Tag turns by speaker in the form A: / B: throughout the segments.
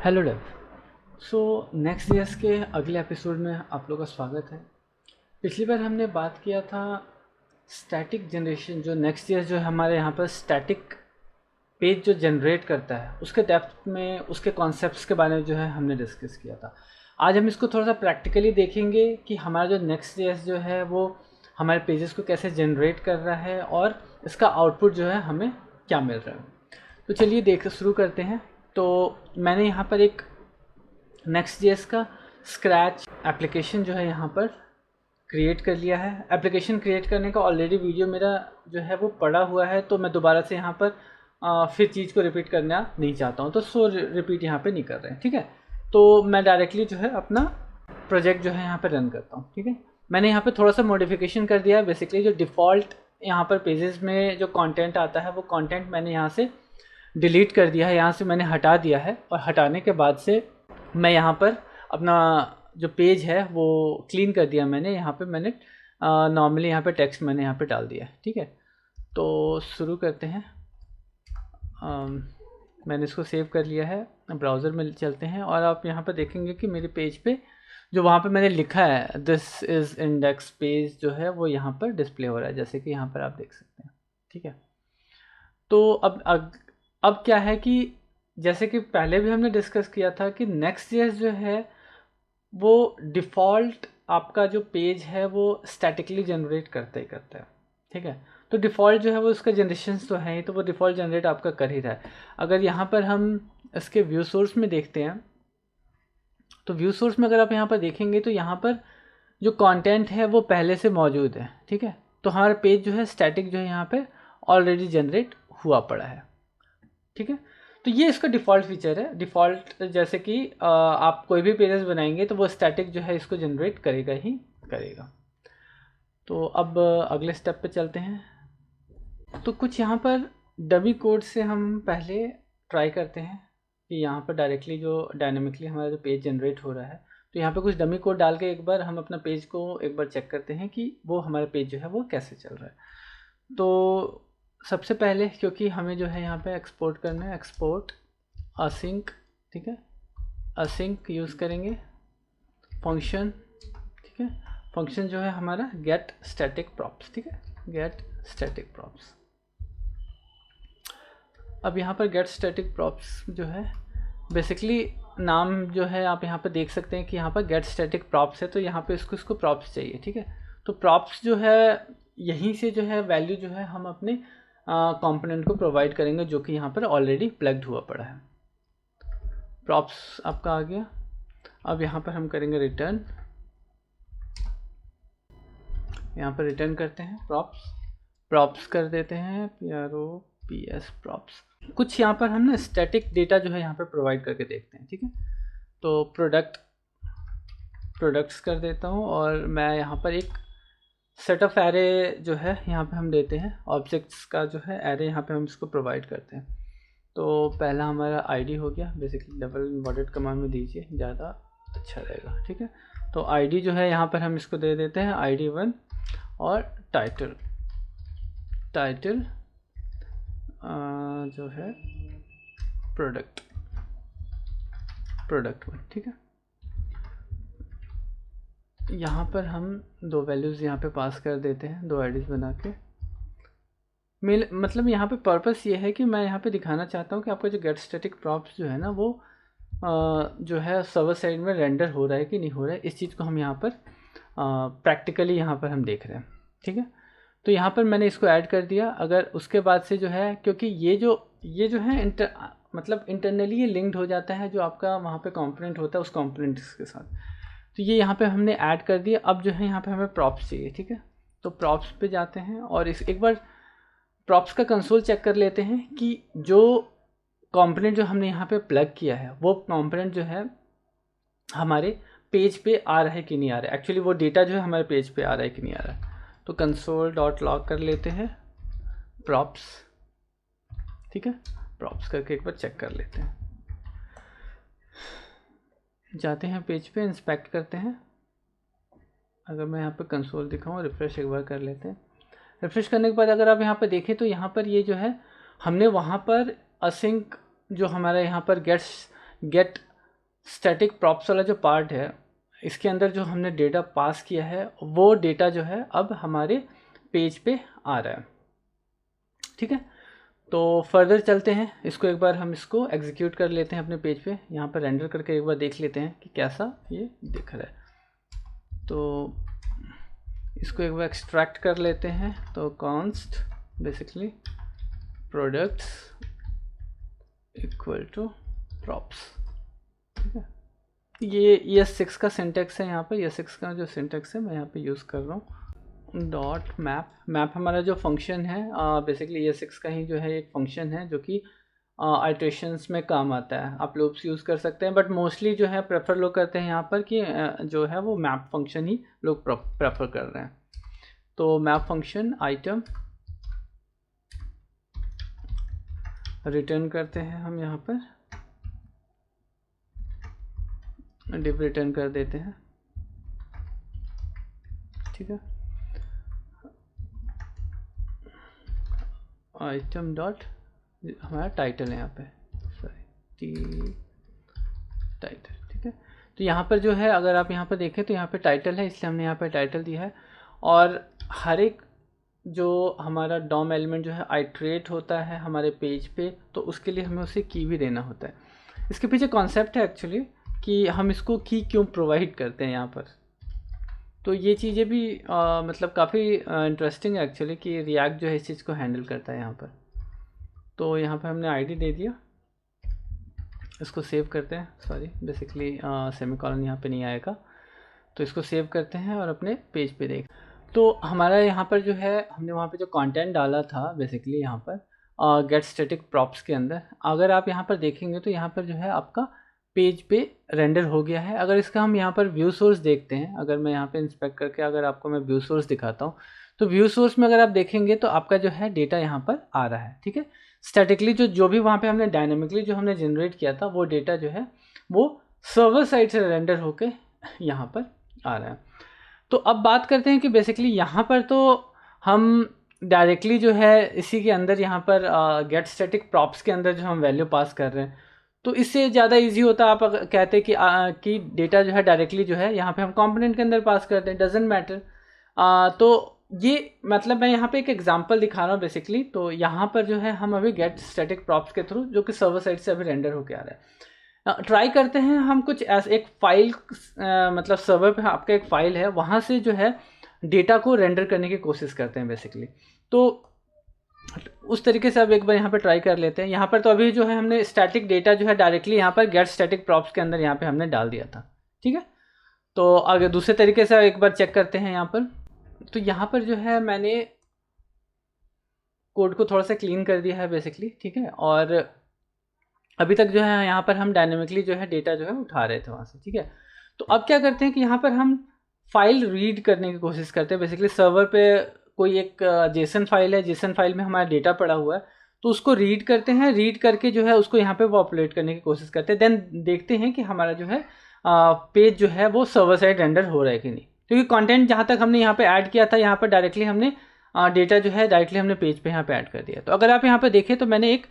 A: Hello Dave. So next years के अगले episode में आप लोगों का स्वागत है। पिछली बार हमने बात किया था स्टैटिक जनरेशन, जो नेक्स्ट ईयर जो हमारे यहाँ पर स्टैटिक पेज जो जनरेट करता है उसके डेप्थ में उसके कॉन्सेप्ट्स के बारे में जो है हमने डिस्कस किया था। आज हम इसको थोड़ा सा प्रैक्टिकली देखेंगे कि हमारा जो नेक्स्ट ईयर जो है वो हमारे पेजेस को कैसे जनरेट कर रहा है और इसका आउटपुट जो है हमें क्या मिल रहा है। तो चलिए देख शुरू करते हैं। तो मैंने यहाँ पर एक नेक्स्ट जेएस का स्क्रैच एप्लीकेशन जो है यहाँ पर क्रिएट कर लिया है। एप्लीकेशन क्रिएट करने का ऑलरेडी वीडियो मेरा जो है वो पड़ा हुआ है, तो मैं दोबारा से यहाँ पर फिर चीज़ को रिपीट करना नहीं चाहता हूँ, तो सो रिपीट यहाँ पे नहीं कर रहे हैं। ठीक है, तो मैं डायरेक्टली जो है अपना प्रोजेक्ट जो है यहाँ पर रन करता हूँ। ठीक है, मैंने यहाँ पर थोड़ा सा मॉडिफिकेशन कर दिया है। बेसिकली जो डिफ़ॉल्ट यहाँ पर पेजेस में जो कंटेंट आता है वो कंटेंट मैंने यहाँ से डिलीट कर दिया है, यहाँ से मैंने हटा दिया है। और हटाने के बाद से मैं यहाँ पर अपना जो पेज है वो क्लीन कर दिया मैंने। यहाँ पे मैंने नॉर्मली यहाँ पे टेक्स्ट मैंने यहाँ पे डाल दिया है। ठीक है, तो शुरू करते हैं। मैंने इसको सेव कर लिया है, ब्राउज़र में चलते हैं और आप यहाँ पर देखेंगे कि मेरे पेज पे जो वहाँ पे मैंने लिखा है दिस इज़ इंडेक्स पेज जो है वो यहाँ पर डिस्प्ले हो रहा है, जैसे कि यहाँ पर आप देख सकते हैं। ठीक है, तो अब क्या है कि जैसे कि पहले भी हमने डिस्कस किया था कि नेक्स्ट ईयर जो है वो डिफ़ॉल्ट आपका जो पेज है वो स्टैटिकली जनरेट करता ही करता है। ठीक है, तो डिफ़ॉल्ट जो है वो उसका जनरेशन्स तो है ही, तो वो डिफ़ॉल्ट जनरेट आपका कर ही रहा है। अगर यहाँ पर हम इसके व्यू सोर्स में देखते हैं तो व्यू सोर्स में अगर आप यहाँ पर देखेंगे तो यहाँ पर जो कंटेंट है वो पहले से मौजूद है। ठीक है, तो हमारा पेज जो है स्टैटिक जो है यहाँ पे ऑलरेडी जनरेट हुआ पड़ा है। ठीक है, तो ये इसका डिफ़ॉल्ट फीचर है। डिफ़ॉल्ट जैसे कि आप कोई भी पेजेस बनाएंगे तो वो स्टैटिक जो है इसको जनरेट करेगा ही करेगा। तो अब अगले स्टेप पे चलते हैं। तो कुछ यहाँ पर डमी कोड से हम पहले ट्राई करते हैं कि यहाँ पर डायरेक्टली जो डायनेमिकली हमारा जो पेज जनरेट हो रहा है, तो यहाँ पे कुछ डमी कोड डाल के एक बार हम अपना पेज को एक बार चेक करते हैं कि वो हमारा पेज जो है वो कैसे चल रहा है। तो सबसे पहले क्योंकि हमें जो है यहाँ पे एक्सपोर्ट करना है, एक्सपोर्ट असिंक। ठीक है, असिंक यूज़ करेंगे फंक्शन। ठीक है, फंक्शन जो है हमारा गेट स्टैटिक प्रॉप्स। ठीक है, गेट स्टैटिक प्रॉप्स। अब यहाँ पर गेट स्टैटिक प्रॉप्स जो है बेसिकली नाम जो है आप यहाँ पर देख सकते हैं कि यहाँ पर गेट स्टैटिक प्रॉप्स है, तो यहाँ पे इसको प्रॉप्स चाहिए। ठीक है, तो प्रॉप्स जो है यहीं से जो है वैल्यू जो है हम अपने कंपोनेंट को प्रोवाइड करेंगे जो कि यहाँ पर ऑलरेडी प्लग्ड हुआ पड़ा है। प्रॉप्स आपका आ गया। अब यहाँ पर हम करेंगे रिटर्न। यहाँ पर रिटर्न करते हैं प्रॉप्स कर देते हैं PROPS प्रॉप्स। कुछ यहाँ पर हम ना स्टैटिक डेटा जो है यहाँ पर प्रोवाइड करके देखते हैं। ठीक है, तो प्रोडक्ट्स कर देता हूँ और मैं यहाँ पर एक सेट ऑफ एरे जो है यहाँ पे हम देते हैं। ऑब्जेक्ट्स का जो है एरे यहाँ पे हम इसको प्रोवाइड करते हैं। तो पहला हमारा आईडी हो गया। बेसिकली डबल इन्वर्टेड कमांड में दीजिए, ज़्यादा अच्छा रहेगा। ठीक है, तो आईडी जो है यहाँ पर हम इसको दे देते हैं ID1 और टाइटल जो है प्रोडक्ट 1। ठीक है, यहाँ पर हम दो वैल्यूज़ यहाँ पे पास कर देते हैं, दो आईडीज़ बना के। मतलब यहाँ पे पर्पस ये है कि मैं यहाँ पे दिखाना चाहता हूँ कि आपका जो गेट स्टैटिक प्रॉप्स जो है ना वो जो है सर्वर साइड में रेंडर हो रहा है कि नहीं हो रहा है, इस चीज़ को हम यहाँ पर प्रैक्टिकली यहाँ पर हम देख रहे हैं। ठीक है, तो यहाँ पर मैंने इसको ऐड कर दिया। अगर उसके बाद से जो है, क्योंकि ये जो है मतलब इंटरनली ये लिंक्ड हो जाता है जो आपका वहाँ पे कंपोनेंट होता है उस कंपोनेंट्स के साथ, तो ये यहाँ पे हमने ऐड कर दिया। अब जो है यहाँ पे हमें प्रॉप्स चाहिए। ठीक है, तो प्रॉप्स पे जाते हैं और एक बार प्रॉप्स का कंसोल चेक कर लेते हैं कि जो कंपोनेंट जो हमने यहाँ पे प्लग किया है वो कंपोनेंट जो है हमारे पेज पे आ रहा है कि नहीं आ रहा है। एक्चुअली वो डेटा जो है हमारे पेज पे आ रहा है कि नहीं आ रहा है। तो console.log कर लेते हैं प्रॉप्स। ठीक है, प्रॉप्स करके एक बार चेक कर लेते हैं। जाते हैं पेज पे, इंस्पेक्ट करते हैं। अगर मैं यहाँ पे कंसोल दिखाऊँ, रिफ़्रेश एक बार कर लेते हैं। रिफ़्रेश करने के बाद अगर आप यहाँ पर देखें तो यहाँ पर ये जो है हमने वहाँ पर असिंक जो हमारा यहाँ पर गेट स्टैटिक प्रॉप्स वाला जो पार्ट है, इसके अंदर जो हमने डेटा पास किया है वो डेटा जो है अब हमारे पेज पे आ रहा है। ठीक है, तो फर्दर चलते हैं, इसको एक बार हम इसको एग्जीक्यूट कर लेते हैं अपने पेज पे, यहाँ पर रेंडर करके एक बार देख लेते हैं कि कैसा ये दिख रहा है। तो इसको एक बार एक्सट्रैक्ट कर लेते हैं, तो const basically products equal to props. ठीक है, ये ES6 का सिंटेक्स है, यहाँ पर ES6 का जो सिंटेक्स है मैं यहाँ पे यूज़ कर रहा हूँ। डॉट मैप हमारा जो फंक्शन है बेसिकली ES6 का ही जो है एक फंक्शन है जो कि आइट्रेशंस में काम आता है। आप लूप्स यूज़ कर सकते हैं, बट मोस्टली जो है प्रेफर लोग करते हैं यहाँ पर कि जो है वो मैप फंक्शन ही लोग प्रेफर कर रहे हैं। तो मैप फंक्शन आइटम रिटर्न करते हैं हम, यहाँ पर डिव रिटर्न कर देते हैं। ठीक है, आइटम डॉट हमारा टाइटल है यहाँ पे, सॉरी टाइटल। ठीक है, तो यहाँ पर जो है अगर आप यहाँ पर देखें तो यहाँ पे टाइटल है, इसलिए हमने यहाँ पे टाइटल दिया है। और हर एक जो हमारा डॉम एलिमेंट जो है आइट्रेट होता है हमारे पेज पे, तो उसके लिए हमें उसे की भी देना होता है। इसके पीछे कॉन्सेप्ट है एक्चुअली कि हम इसको की क्यों प्रोवाइड करते हैं यहाँ पर। तो ये चीज़ें भी मतलब काफ़ी इंटरेस्टिंग है एक्चुअली कि रिएक्ट जो है इस चीज़ को हैंडल करता है यहाँ पर। तो यहाँ पर हमने आईडी दे दिया, इसको सेव करते हैं, सॉरी बेसिकली सेमीकोलन यहाँ पे नहीं आएगा, तो इसको सेव करते हैं और अपने पेज पे देख। तो हमारा यहाँ पर जो है हमने वहाँ पे जो कंटेंट डाला था बेसिकली यहाँ पर गेट स्टैटिक प्रॉप्स के अंदर, अगर आप यहाँ पर देखेंगे तो यहाँ पर जो है आपका पेज पे रेंडर हो गया है। अगर इसका हम यहाँ पर व्यू सोर्स देखते हैं, अगर मैं यहाँ पे इंस्पेक्ट करके अगर आपको मैं व्यू सोर्स दिखाता हूँ, तो व्यू सोर्स में अगर आप देखेंगे तो आपका जो है डेटा यहाँ पर आ रहा है। ठीक है, स्टैटिकली जो भी वहाँ पे हमने डायनामिकली जो हमने जनरेट किया था वो डेटा जो है वो सर्वर साइड से रेंडर होके यहाँ पर आ रहा है। तो अब बात करते हैं कि बेसिकली यहाँ पर तो हम डायरेक्टली जो है इसी के अंदर यहाँ पर गेट स्टैटिक प्रॉप्स के अंदर जो हम वैल्यू पास कर रहे हैं, तो इससे ज़्यादा इजी होता है आप अगर कहते हैं कि डेटा जो है डायरेक्टली जो है यहाँ पे हम कंपोनेंट के अंदर पास करते हैं, डजेंट मैटर। तो ये मतलब मैं यहाँ पे एक एग्जांपल दिखा रहा हूँ बेसिकली। तो यहाँ पर जो है हम अभी गेट स्टैटिक प्रॉप्स के थ्रू जो कि सर्वर साइड से अभी रेंडर होके आ रहा है, ट्राई करते हैं हम कुछ ऐसे एक फाइल मतलब सर्वर पे आपका एक फाइल है, वहाँ से जो है डेटा को रेंडर करने की कोशिश करते हैं बेसिकली। तो उस तरीके से अब एक बार यहाँ पे ट्राई कर लेते हैं। यहाँ पर तो अभी जो है हमने स्टैटिक डेटा जो है डायरेक्टली यहाँ पर गेट स्टैटिक प्रॉप्स के अंदर यहाँ पे हमने डाल दिया था। ठीक है, तो आगे दूसरे तरीके से एक बार चेक करते हैं यहाँ पर। तो यहाँ पर जो है मैंने कोड को थोड़ा सा क्लीन कर दिया है बेसिकली। ठीक है, और अभी तक जो है यहाँ पर हम डायनेमिकली जो है डेटा जो है उठा रहे थे वहाँ से। ठीक है, तो अब क्या करते हैं कि यहाँ पर हम फाइल रीड करने की कोशिश करते हैं। बेसिकली सर्वर पे कोई एक जेसन फाइल है, जेसन फाइल में हमारा डेटा पड़ा हुआ है, तो उसको रीड करते हैं, रीड करके जो है उसको यहाँ पे पॉपुलेट करने की कोशिश करते हैं। देन देखते हैं कि हमारा जो है पेज जो है वो सर्वर साइड रेंडर हो रहा है कि नहीं, क्योंकि कंटेंट जहाँ तक हमने यहाँ पे ऐड किया था यहाँ पर डायरेक्टली हमने डेटा जो है डायरेक्टली हमने पेज पे यहाँ पे ऐड कर दिया। तो अगर आप यहाँ पर देखें तो मैंने एक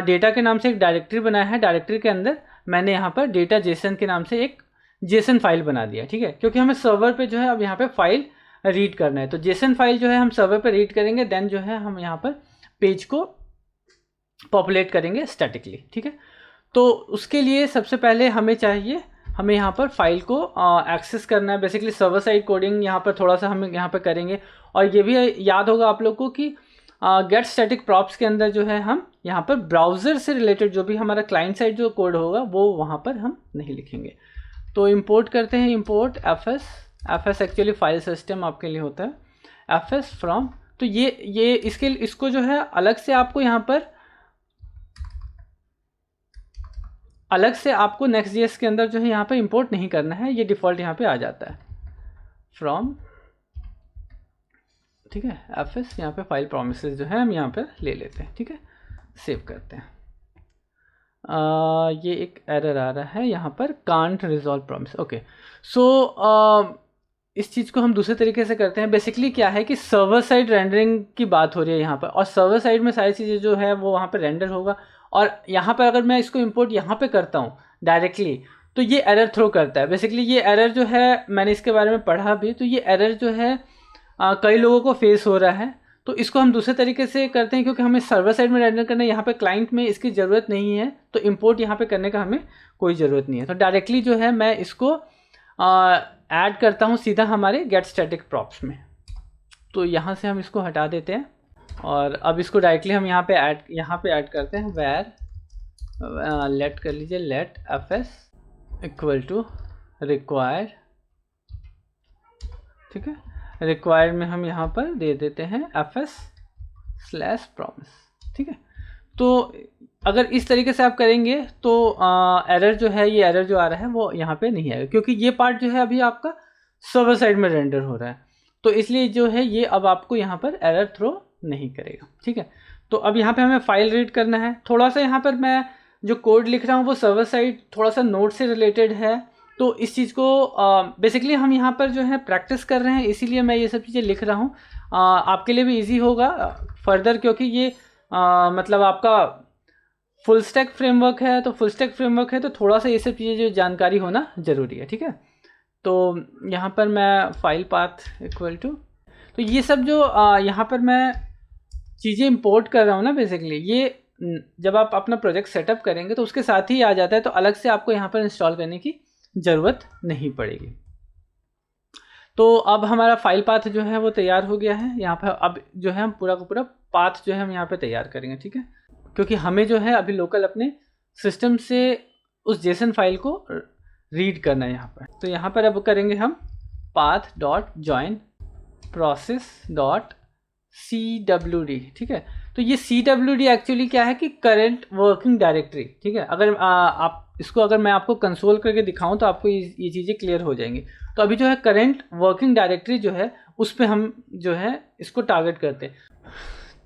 A: डेटा के नाम से एक डायरेक्टरी बनाया है, डायरेक्टरी के अंदर मैंने यहाँ पर डेटा जेसन के नाम से एक जेसन फाइल बना दिया। ठीक है, क्योंकि हमें सर्वर पे जो है अब यहाँ पे फाइल रीड करना है, तो जेसन फाइल जो है हम सर्वर पे रीड करेंगे, देन जो है हम यहाँ पर पेज को पॉपुलेट करेंगे स्टैटिकली। ठीक है, तो उसके लिए सबसे पहले हमें चाहिए, हमें यहाँ पर फाइल को एक्सेस करना है। बेसिकली सर्वर साइड कोडिंग यहाँ पर थोड़ा सा हम यहाँ पर करेंगे, और ये भी याद होगा आप लोग को कि गेट स्टैटिक प्रॉप्स के अंदर जो है हम यहाँ पर ब्राउज़र से रिलेटेड जो भी हमारा क्लाइंट साइड जो कोड होगा वो वहाँ पर हम नहीं लिखेंगे। तो इंपोर्ट करते हैं, import F actually file system आपके लिए होता है, fs फ्रॉम। तो ये इसको जो है अलग से आपको यहाँ पर अलग से आपको Next.js के अंदर जो है यहाँ पे इंपोर्ट नहीं करना है, ये डिफ़ॉल्ट यहाँ पे आ जाता है फ्रॉम। ठीक है, fs यहाँ पे फाइल प्रोमिसेस जो है हम यहाँ पे ले लेते हैं। ठीक है, सेव करते हैं। ये एक एरर आ रहा है यहाँ पर, कांट रिजॉल्व प्रॉमिस। ओके, सो इस चीज़ को हम दूसरे तरीके से करते हैं। बेसिकली क्या है कि सर्वर साइड रेंडरिंग की बात हो रही है यहाँ पर, और सर्वर साइड में सारी चीज़ें जो है वो वहाँ पर रेंडर होगा, और यहाँ पर अगर मैं इसको इंपोर्ट यहाँ पे करता हूँ डायरेक्टली, तो तो ये एरर थ्रो करता है। बेसिकली ये एरर जो है, मैंने इसके बारे में पढ़ा भी, तो ये एरर जो है कई लोगों को फेस हो रहा है। तो इसको हम दूसरे तरीके से करते हैं, क्योंकि हमें सर्वर साइड में रेंडर करना है, यहाँ पे क्लाइंट में इसकी ज़रूरत नहीं है, तो इंपोर्ट यहाँ पे करने का हमें कोई ज़रूरत नहीं है। तो डायरेक्टली जो है मैं इसको ऐड करता हूँ सीधा हमारे गेट स्टैटिक प्रॉप्स में। तो यहाँ से हम इसको हटा देते हैं और अब इसको डायरेक्टली हम यहाँ पे ऐड करते हैं वेर लेट कर लीजिए let fs equal to required, ठीक है। रिक्वायर्ड में हम यहाँ पर दे देते हैं fs/promise, ठीक है। तो अगर इस तरीके से आप करेंगे तो एरर जो है, ये एरर जो आ रहा है वो यहाँ पे नहीं आएगा, क्योंकि ये पार्ट जो है अभी आपका सर्वर साइड में रेंडर हो रहा है, तो इसलिए जो है ये अब आपको यहाँ पर एरर थ्रो नहीं करेगा, ठीक है। तो अब यहाँ पे हमें फाइल रीड करना है। थोड़ा सा यहाँ पर मैं जो कोड लिख रहा हूँ वो सर्वर साइड थोड़ा सा नोड से रिलेटेड है, तो इस चीज़ को बेसिकली हम यहाँ पर जो है प्रैक्टिस कर रहे हैं, इसीलिए मैं ये सब चीज़ें लिख रहा हूँ। आपके लिए भी इजी होगा फर्दर, क्योंकि ये मतलब आपका फुल स्टैक फ्रेमवर्क है, तो फुल स्टैक फ्रेमवर्क है तो थोड़ा सा ये सब चीज़ें जो जानकारी होना ज़रूरी है, ठीक है। तो यहाँ पर मैं फाइल पाथ इक्वल टू, तो ये सब जो यहाँ पर मैं चीज़ें इंपोर्ट कर रहा हूँ ना, बेसिकली ये जब आप अपना प्रोजेक्ट सेटअप करेंगे तो उसके साथ ही आ जाता है, तो अलग से आपको यहाँ पर इंस्टॉल करने की ज़रूरत नहीं पड़ेगी। तो अब हमारा फाइल पाथ जो है वो तैयार हो गया है। यहाँ पर अब जो है हम पूरा का पूरा पाथ जो है हम यहाँ पे तैयार करेंगे, ठीक है, क्योंकि हमें जो है अभी लोकल अपने सिस्टम से उस जेसन फाइल को रीड करना है यहाँ पर। तो यहाँ पर अब करेंगे हम path.join process.cwd, ठीक है। तो ये cwd एक्चुअली क्या है कि करंट वर्किंग डायरेक्टरी, ठीक है। अगर आप इसको अगर मैं आपको कंसोल करके दिखाऊं तो आपको ये चीज़ें क्लियर हो जाएंगी। तो अभी जो है करंट वर्किंग डायरेक्टरी जो है उस पर हम जो है इसको टारगेट करते हैं।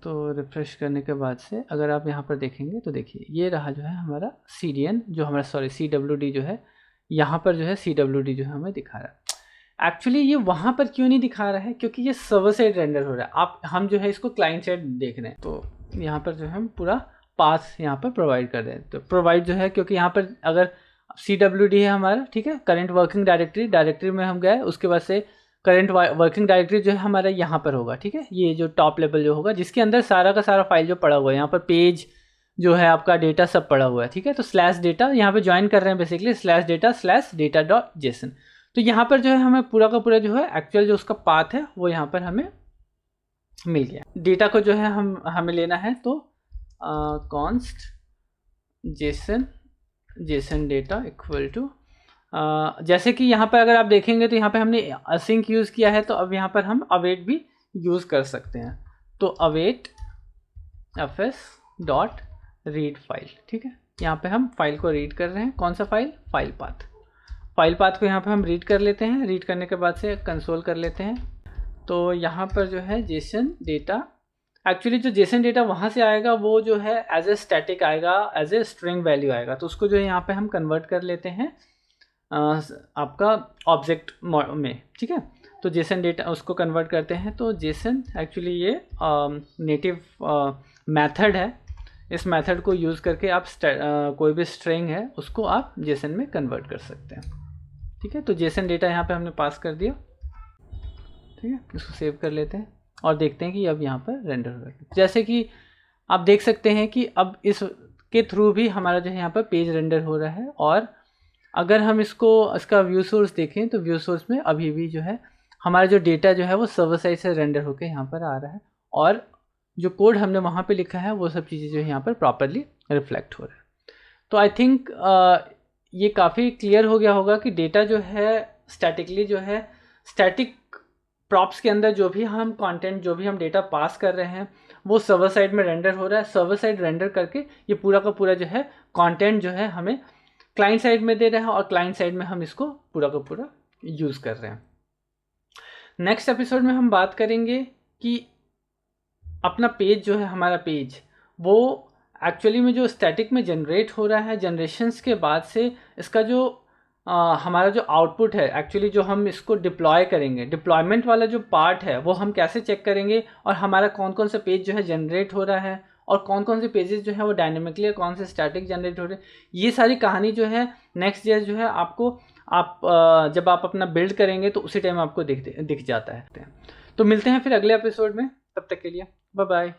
A: तो रिफ्रेश करने के बाद से अगर आप यहाँ पर देखेंगे तो देखिए ये रहा जो है हमारा cdn जो हमारा cwd जो है, यहाँ पर जो है cwd जो है हमें दिखा रहा है। एक्चुअली ये वहाँ पर क्यों नहीं दिखा रहा है, क्योंकि ये सर्वर साइड रेंडर हो रहा है। हम जो है इसको क्लाइंट साइड देख रहे हैं, तो यहाँ पर जो है हम पूरा पाथ यहाँ पर प्रोवाइड कर रहे हैं। तो प्रोवाइड जो है, क्योंकि यहाँ पर अगर cwd है हमारा, ठीक है, करंट वर्किंग डायरेक्टरी में हम गए, उसके बाद से करंट वर्किंग डायरेक्टरी जो है हमारा यहाँ पर होगा, ठीक है। ये जो टॉप लेवल जो होगा जिसके अंदर सारा का सारा फाइल जो पड़ा हुआ है, यहाँ पर पेज जो है आपका डेटा सब पड़ा हुआ है, ठीक है। तो /data यहाँ पे ज्वाइन कर रहे हैं बेसिकली /data/data.json। तो यहाँ पर जो है हमें पूरा का पूरा जो है एक्चुअल जो उसका पाथ है वो यहाँ पर हमें मिल गया। डेटा को जो है हमें लेना है, तो const json data equal to जैसे कि यहाँ पर अगर आप देखेंगे तो यहाँ पे हमने async यूज़ किया है, तो अब यहाँ पर हम await भी यूज़ कर सकते हैं। तो await fs.read फाइल, ठीक है। यहाँ पे हम फाइल को रीड कर रहे हैं। कौन सा फाइल? फाइल पाथ को यहाँ पे हम रीड कर लेते हैं। रीड करने के बाद से कंसोल कर लेते हैं। तो यहाँ पर जो है जेसन डेटा, एक्चुअली जो जेसन डेटा वहाँ से आएगा वो जो है एज ए स्टैटिक आएगा, एज ए स्ट्रिंग वैल्यू आएगा। तो उसको जो है यहाँ पे हम कन्वर्ट कर लेते हैं आपका ऑब्जेक्ट में, ठीक है। तो जेसन डेटा उसको कन्वर्ट करते हैं। तो जेसन एक्चुअली ये नेटिव मेथड है। इस मेथड को यूज़ करके आप कोई भी स्ट्रिंग है उसको आप जेसन में कन्वर्ट कर सकते हैं, ठीक है। तो जेसन डेटा यहाँ पे हमने पास कर दिया, ठीक है। इसको सेव कर लेते हैं और देखते हैं कि अब यहाँ पर रेंडर हो रहा है। जैसे कि आप देख सकते हैं कि अब इसके थ्रू भी हमारा जो है यहाँ पर पेज रेंडर हो रहा है। और अगर हम इसका व्यू सोर्स देखें तो व्यू सोर्स में अभी भी जो है हमारा जो डेटा जो है वो सर्वर साइड से रेंडर होकर यहाँ पर आ रहा है, और जो कोड हमने वहाँ पे लिखा है वो सब चीज़ें जो है यहाँ पर प्रॉपरली रिफ्लेक्ट हो रहा है। तो आई थिंक ये काफ़ी क्लियर हो गया होगा कि डेटा जो है स्टैटिकली जो है स्टैटिक प्रॉप्स के अंदर जो भी हम कंटेंट जो भी हम डेटा पास कर रहे हैं वो सर्वर साइड में रेंडर हो रहा है। सर्वर साइड रेंडर करके ये पूरा का पूरा जो है कंटेंट जो है हमें क्लाइंट साइड में दे रहा है, और क्लाइंट साइड में हम इसको पूरा का पूरा यूज़ कर रहे हैं। नेक्स्ट एपिसोड में हम बात करेंगे कि अपना पेज जो है हमारा पेज वो एक्चुअली में जो स्टैटिक में जनरेट हो रहा है, जनरेशंस के बाद से इसका जो हमारा जो आउटपुट है एक्चुअली जो हम इसको डिप्लॉय करेंगे, डिप्लॉयमेंट वाला जो पार्ट है वो हम कैसे चेक करेंगे, और हमारा कौन कौन सा पेज जो है जनरेट हो रहा है और कौन कौन से पेजेस जो है वो डायनेमिकली और कौन से स्टैटिक जनरेट हो रहे हैं, ये सारी कहानी जो है Next.js जो है आपको जब आप अपना बिल्ड करेंगे तो उसी टाइम आपको दिख जाता है। तो मिलते हैं फिर अगले एपिसोड में, तब तक के लिए बाय बाय।